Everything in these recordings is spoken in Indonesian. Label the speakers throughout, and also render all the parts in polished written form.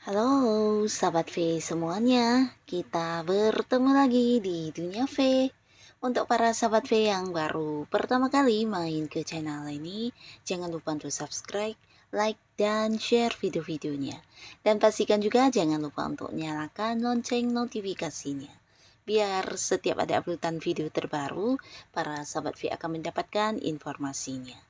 Speaker 1: Halo sahabat V semuanya, kita bertemu lagi di Dunia V. Untuk para sahabat V yang baru pertama kali main ke channel ini, jangan lupa untuk subscribe, like, dan share video-videonya. Dan pastikan juga jangan lupa untuk nyalakan lonceng notifikasinya. Biar setiap ada uploadan video terbaru, para sahabat V akan mendapatkan informasinya.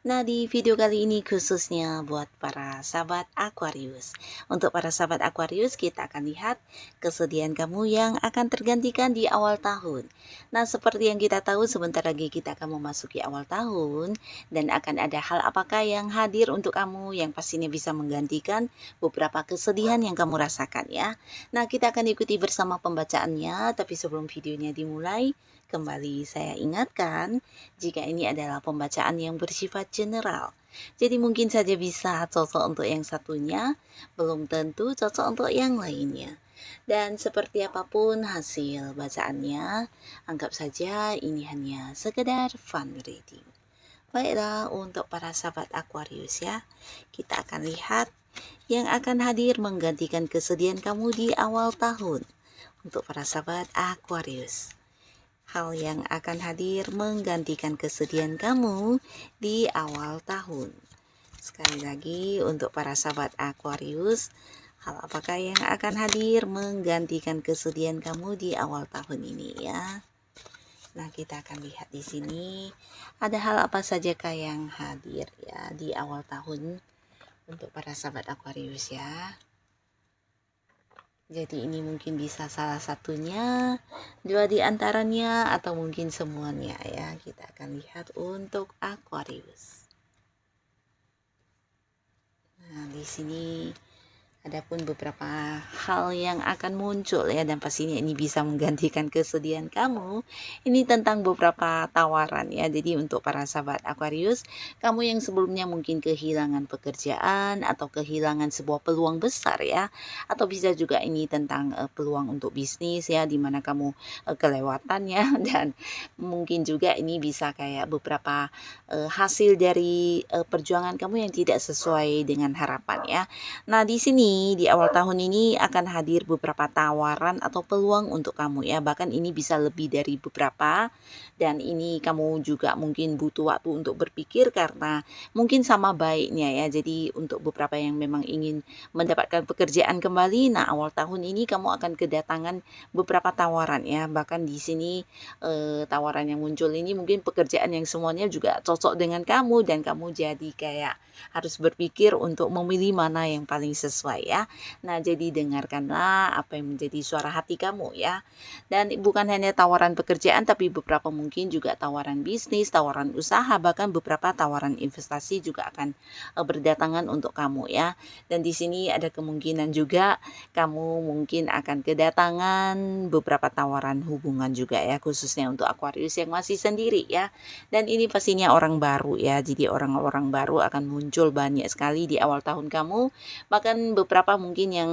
Speaker 1: Nah, di video kali ini khususnya buat para sahabat Aquarius. Untuk para sahabat Aquarius, kita akan lihat kesedihan kamu yang akan tergantikan di awal tahun. Nah, seperti yang kita tahu, sebentar lagi kita akan memasuki awal tahun dan akan ada hal apakah yang hadir untuk kamu yang pastinya bisa menggantikan beberapa kesedihan yang kamu rasakan ya. Nah, kita akan ikuti bersama pembacaannya, tapi sebelum videonya dimulai, kembali saya ingatkan jika ini adalah pembacaan yang bersifat general. Jadi mungkin saja bisa cocok untuk yang satunya, belum tentu cocok untuk yang lainnya. Dan seperti apapun hasil bacaannya, anggap saja ini hanya sekedar fun reading. Baiklah, untuk para sahabat Aquarius ya, kita akan lihat yang akan hadir menggantikan kesedihan kamu di awal tahun. Untuk para sahabat Aquarius, hal yang akan hadir menggantikan kesedihan kamu di awal tahun. Sekali lagi untuk para sahabat Aquarius, hal apakah yang akan hadir menggantikan kesedihan kamu di awal tahun ini ya. Nah, kita akan lihat di sini ada hal apa sajakah yang hadir ya di awal tahun untuk para sahabat Aquarius ya. Jadi ini mungkin bisa salah satunya, dua di antaranya, atau mungkin semuanya ya. Kita akan lihat untuk Aquarius. Nah, di sini adapun beberapa hal yang akan muncul ya, dan pastinya ini bisa menggantikan kesedihan kamu. Ini tentang beberapa tawaran ya. Jadi untuk para sahabat Aquarius, kamu yang sebelumnya mungkin kehilangan pekerjaan atau kehilangan sebuah peluang besar ya. Atau bisa juga ini tentang peluang untuk bisnis ya, dimana kamu kelewatan ya. Dan mungkin juga ini bisa kayak beberapa hasil dari perjuangan kamu yang tidak sesuai dengan harapan ya. Nah, di sini di awal tahun ini akan hadir beberapa tawaran atau peluang untuk kamu ya. Bahkan ini bisa lebih dari beberapa, dan ini kamu juga mungkin butuh waktu untuk berpikir karena mungkin sama baiknya ya. Jadi untuk beberapa yang memang ingin mendapatkan pekerjaan kembali, nah awal tahun ini kamu akan kedatangan beberapa tawaran ya. Bahkan di sini tawaran yang muncul ini mungkin pekerjaan yang semuanya juga cocok dengan kamu, dan kamu jadi kayak harus berpikir untuk memilih mana yang paling sesuai ya. Nah, jadi dengarkanlah apa yang menjadi suara hati kamu ya. Dan bukan hanya tawaran pekerjaan, tapi beberapa mungkin juga tawaran bisnis, tawaran usaha, bahkan beberapa tawaran investasi juga akan berdatangan untuk kamu ya. Dan di sini ada kemungkinan juga kamu mungkin akan kedatangan beberapa tawaran hubungan juga ya, khususnya untuk Aquarius yang masih sendiri ya. Dan ini pastinya orang baru ya. Jadi orang-orang baru akan muncul banyak sekali di awal tahun kamu, bahkan beberapa mungkin yang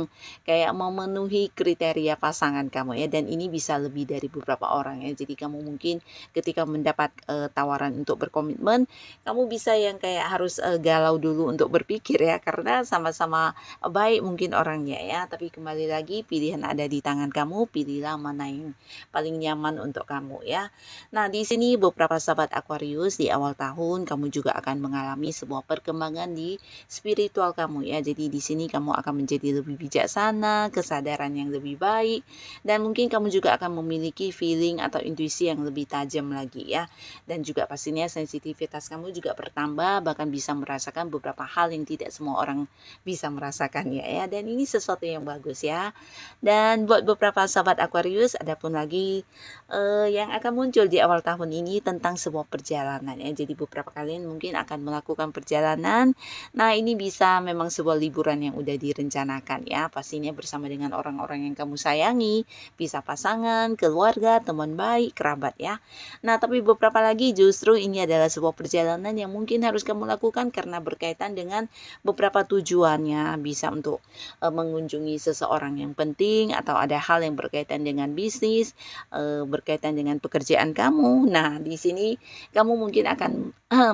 Speaker 1: kayak memenuhi kriteria pasangan kamu ya. Dan ini bisa lebih dari beberapa orang ya. Jadi kamu mungkin ketika mendapat tawaran untuk berkomitmen, kamu bisa yang kayak harus galau dulu untuk berpikir ya, karena sama-sama baik mungkin orangnya ya. Tapi kembali lagi, pilihan ada di tangan kamu, pilihlah mana yang paling nyaman untuk kamu ya. Nah, di sini beberapa sahabat Aquarius di awal tahun kamu juga akan mengalami sebuah perkembangan di spiritual kamu ya. Jadi di sini kamu akan menjadi lebih bijaksana, kesadaran yang lebih baik, dan mungkin kamu juga akan memiliki feeling atau intuisi yang lebih tajam lagi ya. Dan juga pastinya sensitivitas kamu juga bertambah, bahkan bisa merasakan beberapa hal yang tidak semua orang bisa merasakan ya. Dan ini sesuatu yang bagus ya. Dan buat beberapa sahabat Aquarius, ada pun lagi yang akan muncul di awal tahun ini tentang sebuah perjalanan ya. Jadi beberapa kalian mungkin akan melakukan perjalanan. Nah, ini bisa memang sebuah liburan yang udah direncanakan ya, pastinya bersama dengan orang-orang yang kamu sayangi, bisa pasangan, keluarga, teman baik, kerabat ya. Nah, tapi beberapa lagi justru ini adalah sebuah perjalanan yang mungkin harus kamu lakukan karena berkaitan dengan beberapa tujuannya, bisa untuk mengunjungi seseorang yang penting atau ada hal yang berkaitan dengan bisnis, berkaitan dengan pekerjaan kamu. Nah, di sini kamu mungkin akan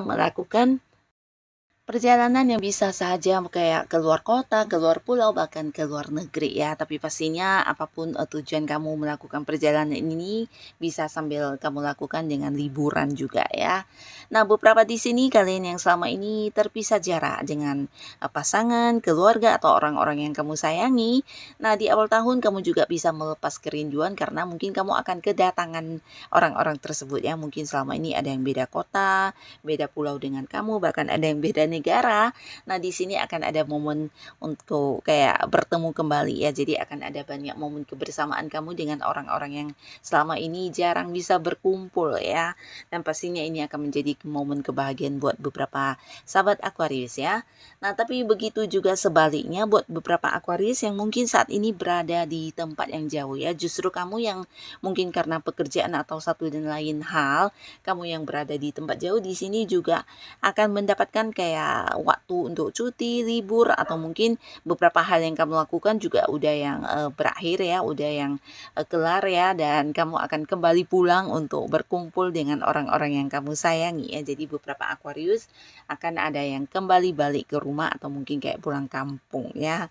Speaker 1: melakukan perjalanan yang bisa saja kayak keluar kota, keluar pulau, bahkan ke luar negeri ya. Tapi pastinya apapun tujuan kamu melakukan perjalanan ini bisa sambil kamu lakukan dengan liburan juga ya. Nah, beberapa di sini kalian yang selama ini terpisah jarak dengan pasangan, keluarga atau orang-orang yang kamu sayangi. Nah, di awal tahun kamu juga bisa melepas kerinduan karena mungkin kamu akan kedatangan orang-orang tersebut ya. Mungkin selama ini ada yang beda kota, beda pulau dengan kamu, bahkan ada yang beda negara. Nah, di sini akan ada momen untuk kayak bertemu kembali ya. Jadi akan ada banyak momen kebersamaan kamu dengan orang-orang yang selama ini jarang bisa berkumpul ya. Dan pastinya ini akan menjadi momen kebahagiaan buat beberapa sahabat Aquarius ya. Nah, tapi begitu juga sebaliknya buat beberapa Aquarius yang mungkin saat ini berada di tempat yang jauh ya. Justru kamu yang mungkin karena pekerjaan atau satu dan lain hal, kamu yang berada di tempat jauh di sini juga akan mendapatkan kayak waktu untuk cuti, libur, atau mungkin beberapa hal yang kamu lakukan juga udah yang berakhir ya, udah yang kelar ya, dan kamu akan kembali pulang untuk berkumpul dengan orang-orang yang kamu sayangi ya. Jadi beberapa Aquarius akan ada yang kembali balik ke rumah atau mungkin kayak pulang kampung ya.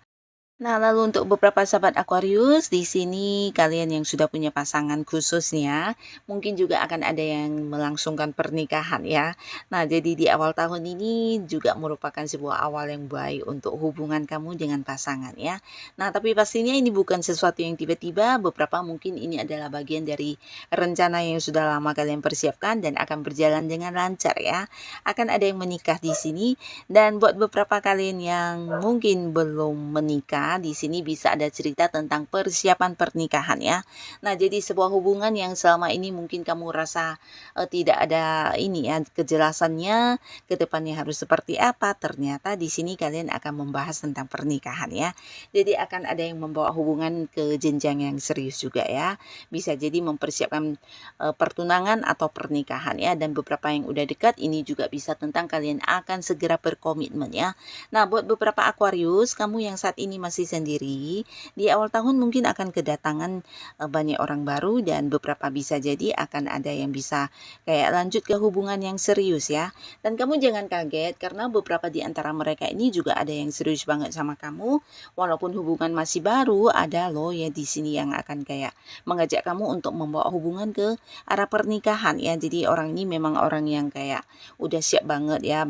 Speaker 1: Nah, lalu untuk beberapa sahabat Aquarius, di sini kalian yang sudah punya pasangan khususnya, mungkin juga akan ada yang melangsungkan pernikahan ya. Nah, jadi di awal tahun ini juga merupakan sebuah awal yang baik untuk hubungan kamu dengan pasangan ya. Nah, tapi pastinya ini bukan sesuatu yang tiba-tiba, beberapa mungkin ini adalah bagian dari rencana yang sudah lama kalian persiapkan dan akan berjalan dengan lancar ya. Akan ada yang menikah di sini dan buat beberapa kalian yang mungkin belum menikah, di sini bisa ada cerita tentang persiapan pernikahan ya. Nah, jadi sebuah hubungan yang selama ini mungkin kamu rasa tidak ada ini ya kejelasannya ke depannya harus seperti apa. Ternyata di sini kalian akan membahas tentang pernikahan ya. Jadi akan ada yang membawa hubungan ke jenjang yang serius juga ya. Bisa jadi mempersiapkan pertunangan atau pernikahan ya, dan beberapa yang udah dekat ini juga bisa tentang kalian akan segera berkomitmen ya. Nah, buat beberapa Aquarius, kamu yang saat ini masih sendiri, di awal tahun mungkin akan kedatangan banyak orang baru dan beberapa bisa jadi akan ada yang bisa kayak lanjut ke hubungan yang serius ya. Dan kamu jangan kaget karena beberapa di antara mereka ini juga ada yang serius banget sama kamu. Walaupun hubungan masih baru, ada loh ya di sini yang akan kayak mengajak kamu untuk membawa hubungan ke arah pernikahan ya. Jadi orang ini memang orang yang kayak udah siap banget ya.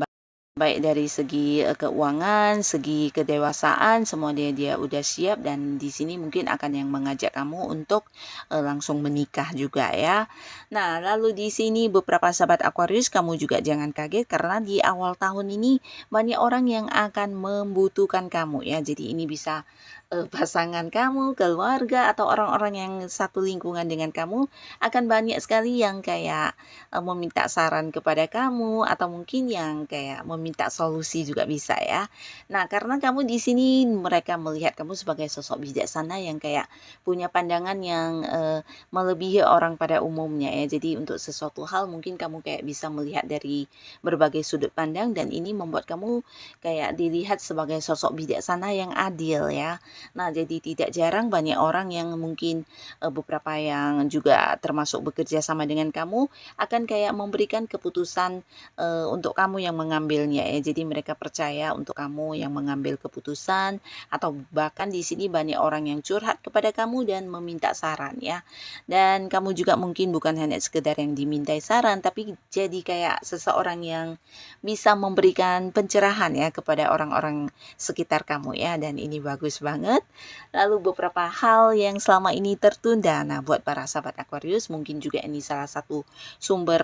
Speaker 1: Baik dari segi keuangan, segi kedewasaan, semua dia udah siap dan di sini mungkin akan yang mengajak kamu untuk langsung menikah juga ya. Nah, lalu di sini beberapa sahabat Aquarius kamu juga jangan kaget karena di awal tahun ini banyak orang yang akan membutuhkan kamu ya. Jadi ini bisa pasangan kamu, keluarga atau orang-orang yang satu lingkungan dengan kamu akan banyak sekali yang kayak meminta saran kepada kamu atau mungkin yang kayak meminta solusi juga bisa ya. Nah, karena kamu di sini mereka melihat kamu sebagai sosok bijaksana yang kayak punya pandangan yang melebihi orang pada umumnya ya. Jadi untuk sesuatu hal mungkin kamu kayak bisa melihat dari berbagai sudut pandang dan ini membuat kamu kayak dilihat sebagai sosok bijaksana yang adil ya. Nah, jadi tidak jarang banyak orang yang mungkin beberapa yang juga termasuk bekerja sama dengan kamu akan kayak memberikan keputusan untuk kamu yang mengambilnya ya. Jadi mereka percaya untuk kamu yang mengambil keputusan atau bahkan di sini banyak orang yang curhat kepada kamu dan meminta saran ya. Dan kamu juga mungkin bukan hanya sekedar yang dimintai saran tapi jadi kayak seseorang yang bisa memberikan pencerahan ya kepada orang-orang sekitar kamu ya, dan ini bagus banget. Lalu beberapa hal yang selama ini tertunda, nah buat para sahabat Aquarius mungkin juga ini salah satu sumber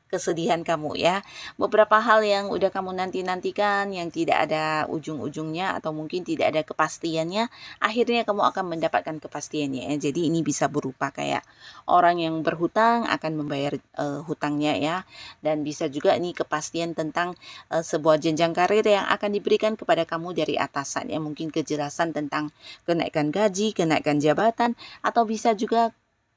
Speaker 1: kesedihan kamu ya. Beberapa hal yang udah kamu nanti-nantikan yang tidak ada ujung-ujungnya atau mungkin tidak ada kepastiannya, akhirnya kamu akan mendapatkan kepastiannya ya. Jadi ini bisa berupa kayak orang yang berhutang akan membayar hutangnya ya, dan bisa juga ini kepastian tentang sebuah jenjang karir yang akan diberikan kepada kamu dari atasan ya, mungkin kejelasan tentang kenaikan gaji, kenaikan jabatan, atau bisa juga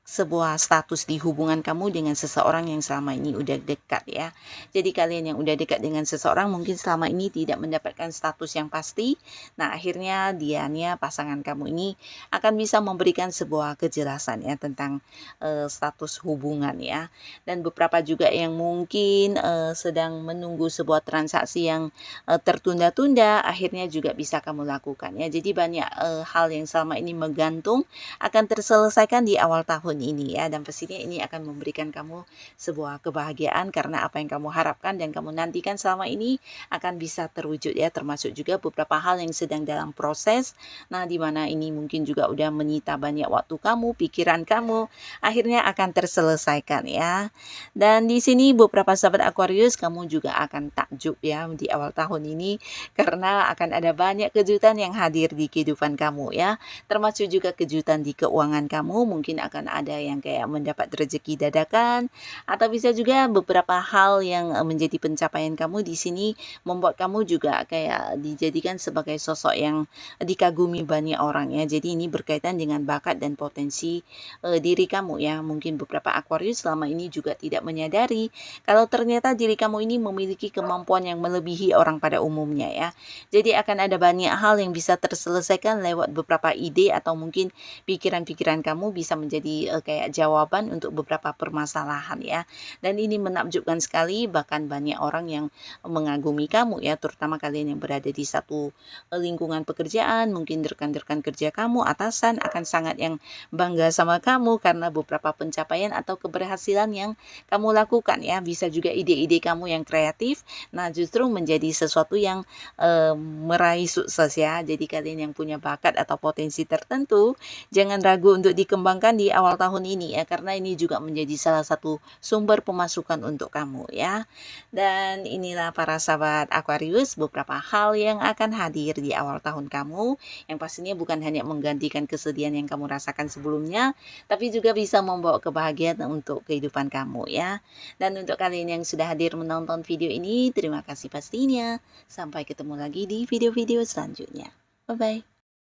Speaker 1: sebuah status di hubungan kamu dengan seseorang yang selama ini udah dekat ya. Jadi kalian yang udah dekat dengan seseorang mungkin selama ini tidak mendapatkan status yang pasti. Nah, akhirnya dianya pasangan kamu ini akan bisa memberikan sebuah kejelasan ya tentang status hubungan ya. Dan beberapa juga yang mungkin sedang menunggu sebuah transaksi yang tertunda-tunda, akhirnya juga bisa kamu lakukan ya. Jadi banyak hal yang selama ini menggantung akan terselesaikan di awal tahun ini ya, dan pastinya ini akan memberikan kamu sebuah kebahagiaan karena apa yang kamu harapkan dan kamu nantikan selama ini akan bisa terwujud ya, termasuk juga beberapa hal yang sedang dalam proses. Nah, di mana ini mungkin juga udah menyita banyak waktu kamu, pikiran kamu, akhirnya akan terselesaikan ya. Dan di sini beberapa sahabat Aquarius, kamu juga akan takjub ya di awal tahun ini karena akan ada banyak kejutan yang hadir di kehidupan kamu ya, termasuk juga kejutan di keuangan kamu. Mungkin akan ada yang kayak mendapat rezeki dadakan, atau bisa juga beberapa hal yang menjadi pencapaian kamu di sini membuat kamu juga kayak dijadikan sebagai sosok yang dikagumi banyak orang ya. Jadi ini berkaitan dengan bakat dan potensi diri kamu ya. Mungkin beberapa Aquarius selama ini juga tidak menyadari kalau ternyata diri kamu ini memiliki kemampuan yang melebihi orang pada umumnya ya. Jadi akan ada banyak hal yang bisa terselesaikan lewat beberapa ide atau mungkin pikiran-pikiran kamu bisa menjadi kayak jawaban untuk beberapa permasalahan ya. Dan ini menakjubkan sekali, bahkan banyak orang yang mengagumi kamu ya, terutama kalian yang berada di satu lingkungan pekerjaan, mungkin rekan-rekan kerja kamu, atasan akan sangat yang bangga sama kamu karena beberapa pencapaian atau keberhasilan yang kamu lakukan ya. Bisa juga ide-ide kamu yang kreatif, nah justru menjadi sesuatu yang meraih sukses ya. Jadi kalian yang punya bakat atau potensi tertentu, jangan ragu untuk dikembangkan di awal tahun ini ya, karena ini juga menjadi salah satu sumber pemasukan untuk kamu ya. Dan inilah para sahabat Aquarius, beberapa hal yang akan hadir di awal tahun kamu, yang pastinya bukan hanya menggantikan kesedihan yang kamu rasakan sebelumnya, tapi juga bisa membawa kebahagiaan untuk kehidupan kamu ya. Dan untuk kalian yang sudah hadir menonton video ini, terima kasih pastinya. Sampai ketemu lagi di video-video selanjutnya. Bye-bye.